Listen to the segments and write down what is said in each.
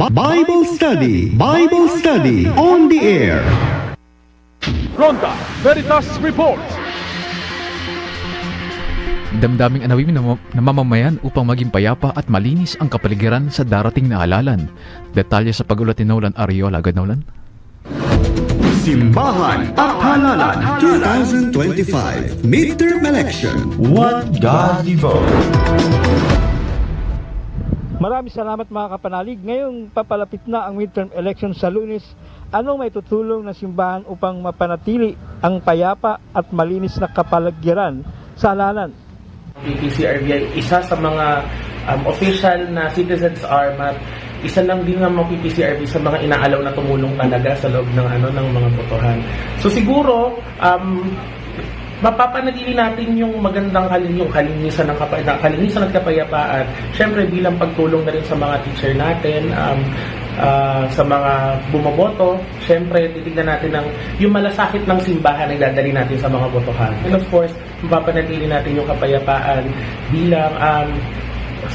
Bible Study on the air. Ronda Veritas Report. Damdaming anawin ng mamamayan upang maging payapa at malinis ang kapaligiran sa darating na halalan. Detalye sa pag-ulat ni Nolan Ariola. Agad, Nolan? Simbahan at Halalan 2025 Midterm Election. One Godly Vote. Maraming salamat mga kapanalig. Ngayong papalapit na ang midterm election sa Lunes, anong may tutulong ng simbahan upang mapanatili ang payapa at malinis na kapaligiran sa halalan? PPCRB ay isa sa mga official na citizens arm at isa lang din ng mga PPCRB sa mga inaalaw na tumulong talaga sa loob ng ng mga botohan. So siguro mapapanatili natin yung magandang kalinisan ng kalinisan at kapayapaan. Syempre bilang pagtulong na rin sa mga teacher natin, sa mga bumoboto, syempre titignan natin yung malasakit ng simbahan na dadali natin sa mga botohan. And of course, mapapanatili natin yung kapayapaan bilang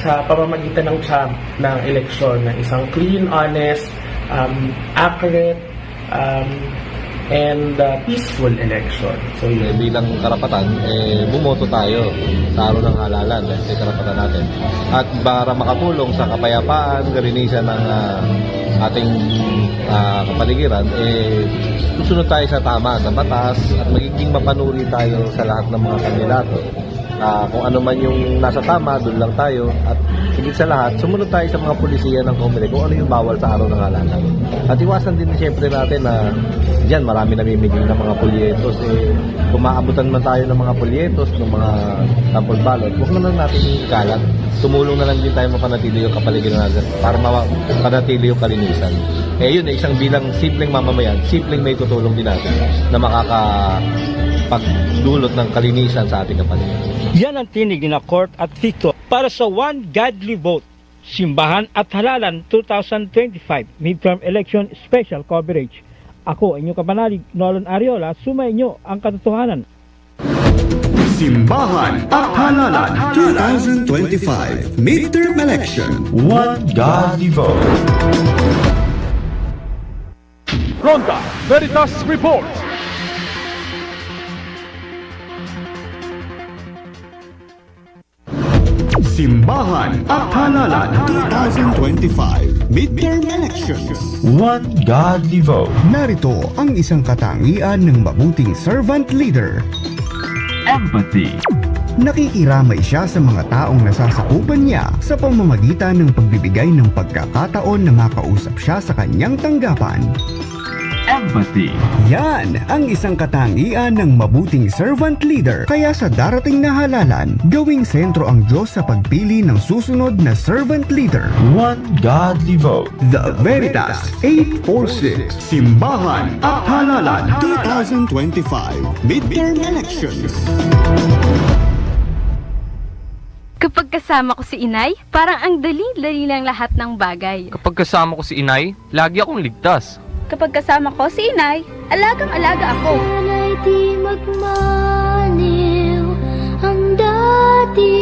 sa pamamagitan ng champ ng eleksyon na isang clean, honest, accurate, and peaceful election. So bilang karapatan, bumoto tayo sa araw ng halalan, kasi karapatan natin. At para makatulong sa kapayapaan, kalinisan ng ating kapaligiran, susunod tayo sa tama, sa batas, at magiging mapanuri tayo sa lahat ng mga kandidato. Kung ano man yung nasa tama, doon lang tayo. At higit sa lahat, sumunod tayo sa mga pulisiya ng Comelec kung ano yung bawal sa araw ng halalan. At iwasan din siyempre natin na diyan marami namimigay ng mga polyetos. Kung maabutan man tayo ng mga polyetos, ng mga sample ballot, huwag na lang natin ikalat. Tumulong na lang din tayo mapanatili yung kapaligiran natin para mapanatili yung kalinisan. Yun, isang bilang simpleng mamamayan, simpleng may tutulong din natin na makakapagdulot ng kalinisan sa ating kapaligiran. Yan ang tinig ni na Court at Tito para sa One Godly Vote, Simbahan at Halalan 2025 Midterm Election Special Coverage. Ako, inyong kapanalig, Nolan Ariola, sumayin nyo ang katotohanan. Simbahan at Halalan 2025 Midterm Election. One Godly Vote. Ronda Veritas Report. Simbahan at Halalan 2025 Midterm Elections. One Godly Vote. Narito ang isang katangian ng mabuting servant leader. Empathy. Nakikiramay siya sa mga taong nasasakupan niya sa pamamagitan ng pagbibigay ng pagkakataon na makausap siya sa kanyang tanggapan. Empathy. Yan ang isang katangian ng mabuting servant leader. Kaya sa darating na halalan, gawing sentro ang Diyos sa pagpili ng susunod na servant leader. One Godly Vote. The Veritas 846 Simbahan at Halalan 2025 Midterm Elections. Kapag kasama ko si Inay, parang ang dali-dali lang lahat ng bagay. Kapag kasama ko si Inay, lagi akong ligtas. Kapag kasama ko si Inay, alagang-alaga ako. Sana'y di magmaniw ang dati